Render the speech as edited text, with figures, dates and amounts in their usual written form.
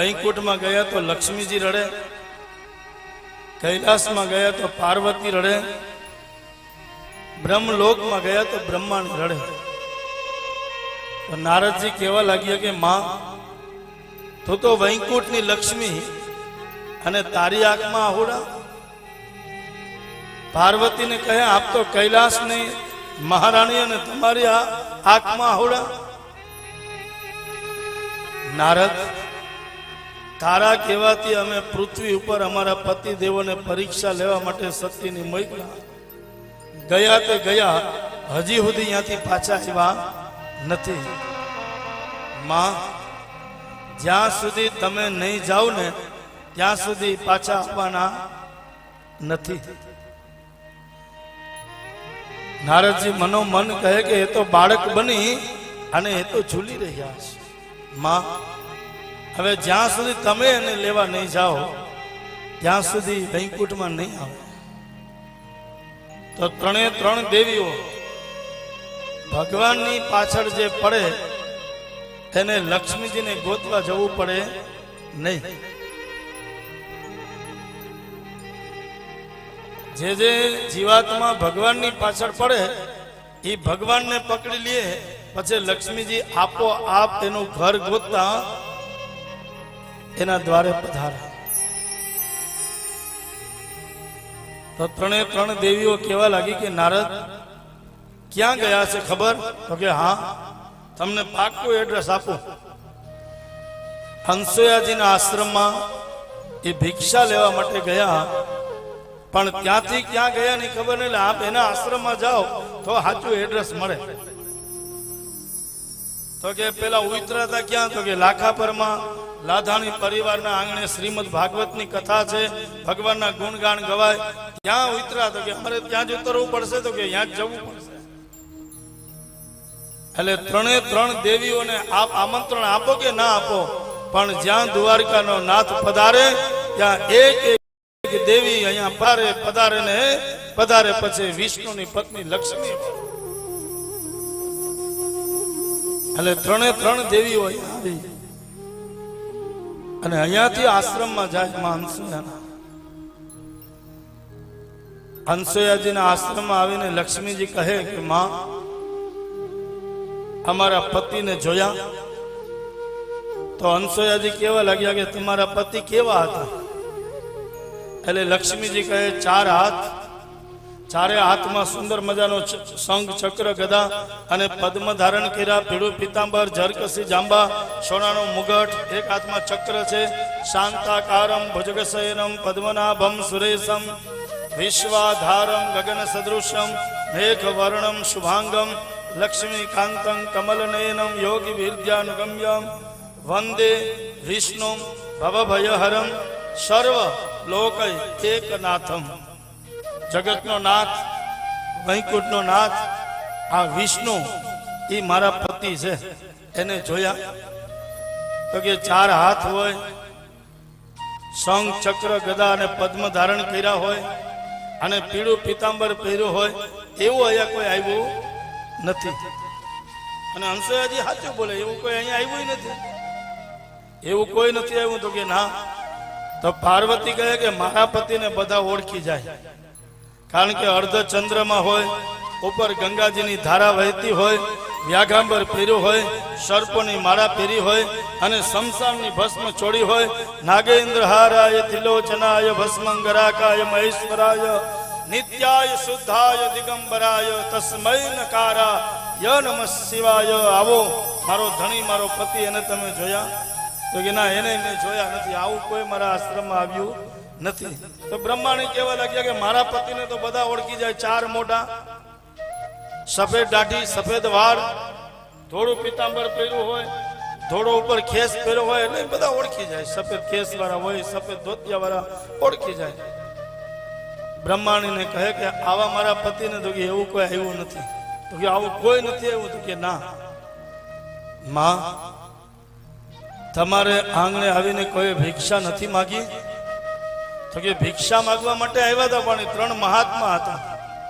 વૈકુંઠમાં ગયા તો લક્ષ્મીજી રડે, કૈલાસમાં ગયા તો પાર્વતી રડે, બ્રહ્મલોકમાં ગયા તો બ્રહ્માણી રડે. તો નારદજી કહેવા લાગ્યા કે માં, તું તો વૈકુંઠની લક્ષ્મી અને તારી આંખમાં આહુડા. પાર્વતીને કહે આપ તો કૈલાસની મહારાણી અને તમારી આંખમાં આહુડા. નારદ, તારા કહેવાથી અમે પૃથ્વી ઉપર અમારા પતિ દેવોને પરીક્ષા લેવા માટે સતીની મોકલા. ગયા તે ગયા, હજી સુધી અહીંયાથી પાછા આવ્યા નથી. માં, જ્યાં સુધી તમે નહીં જાઓ ને ત્યાં સુધી પાછા આવવાના નથી. નારદજી મનોમન કહે કે એ તો બાળક બની અને એ તો ઝૂલી રહ્યા છે. માં, હવે જ્યાં સુધી તમે એને લેવા નહીં જાઓ ત્યાં સુધી વૈકુંઠમાં નહીં આવે. તો ત્રણે ત્રણ દેવીઓ ભગવાનની પાછળ જે પડે એને લક્ષ્મીજીને ગોતવા જવું પડે નહીં. જે જે જીવાત્મા ભગવાનની પાછળ પડે એ ભગવાનને પકડી લે, પછી લક્ષ્મીજી આપોઆપ એનું ઘર ગોતતા એના દ્વારે પધારે. તો ત્રણે ત્રણ દેવીઓ કહેવા લાગી કે નારદ, ક્યાં ગયા છે ખબર? તો કે હા, તમને પાક્કું એડ્રેસ આપું. હંસોયાજીના આશ્રમમાં એ ભિક્ષા લેવા માટે ગયા, પણ ત્યાંથી ક્યાં ગયા નહીં ખબર નહીં. એટલે આપ એના આશ્રમમાં જાઓ તો સાચું એડ્રેસ મળે. તો કે પેલા ઉતરાતા ક્યાં? તો કે લાખાપરમાં લાધાણી પરિવારના આંગણે શ્રીમદ ભાગવતની કથા છે, ભગવાનના ગુણગાન ગવાય. ક્યાં ઉતરા? તો કે અમારે ત્યાં જ ઉતરવું પડશે. તો કે ત્યાં જ જવું પડશે. એટલે ત્રણે ત્રણ દેવીઓને આપ આમંત્રણ આપો કે ના આપો, પણ જ્યાં દ્વારકાનો નાથ પધારે ત્યાં એક એક દેવી અહીંયા પધારે ને પધારે પછી વિષ્ણુની પત્ની લક્ષ્મી. એટલે ત્રણે ત્રણ દેવીઓ આવી અને અહીંયાથી આશ્રમમાં જાય માં હંસોયાના. હંસોયાજીના આશ્રમમાં આવીને લક્ષ્મીજી કહે કે માં, અમારા પતિને જોયા? તો હંસોયાજી કેવા લાગ્યા કે તમારા પતિ કેવા હતા? એટલે લક્ષ્મીજી કહે ચાર હાથ, ચારે હાથમાં સુંદર મજાનો શંખ ચક્ર ગદા અને પદ્મ ધારણ કર્યા, પીળું પીતાંબર જરકસી જાંબા, સોનાનો મુગટ, એક હાથમાં ચક્ર છે, શાંતાકારમ ભુજગશયનમ પદ્મનાભમ સુરેશમ વિશ્વાધારમ ગગન સદૃશમ મેઘ વર્ણમ શુભાંગમ લક્ષ્મીકાંતમ કમલનયનમ યોગી વિદ્યાનુગમ્યમ વંદે વિષ્ણુ ભવભયહરમ સર્વ લોક એકનાથમ. જગતનો નાથ, વૈકુંઠનો નાથ આ વિષ્ણુ એ મારા પતિ છે. એને જોયા? તો કે ચાર હાથ હોય, શંખ ચક્ર ગદા અને પદ્મ ધારણ કર્યા હોય અને પીળું પીતાંબર પહેર્યું હોય, એવું અહીંયા કોઈ આવ્યું નથી. અને હંસોયાજી સાચું બોલે, એવું કોઈ અહીંયા આવ્યું નથી, એવું કોઈ નથી આવ્યું. તો કે ના. તો પાર્વતી કહે કે મારા પતિને બધા ઓળખી જાય, કારણ કે અર્ધ ચંદ્રમાં હોય, ઉપર ગંગાજીની ધારા વહેતી હોય, વ્યાઘાંબર પહેર્યું હોય, સર્પોની માળા પહેરી હોય અને શમશાનની ભસ્મ છોડી હોય, નાગેન્દ્રહારાય ત્રિલોચનાય ભસ્મંગરાકાય મહેશ્વરાય નિત્યાય શુદ્ધાય દિગંબરાય તસ્મૈ નકારા ય નમઃ શિવાય. આવો મારો ધણી, મારો પતિ, એને તમે જોયા? તો કે ના, એને મેં જોયા નથી, આવું કોઈ મારા આશ્રમમાં આવ્યું નથી. તો બ્રહ્માણી કહેવા લાગ્યા કે મારા પતિને તો બધા ઓળખી જાય. ચાર મોઢા, સફેદ દાઢી, સફેદ વાળ, ધોળું પીતાંબર પહેર્યું હોય, ધોળો ઉપર ખેસ પહેર્યો હોય, એટલે બધા ઓળખી જાય. સફેદ ખેસ વાળા હોય, સફેદ ધોતિયા વાળા ઓળખી જાય. બ્રહ્માણીને કહે કે આવા મારા પતિને તો કે એવું કોઈ આવ્યું નથી. તો કે આવું કોઈ નથી આવ્યું. તો કે ના માં, તમારે આંગણે આવીને કોઈ ભિક્ષા નથી માગી? તો કે ભિક્ષા માગવા માટે આવ્યા હતા, પણ ત્રણ મહાત્મા હતા.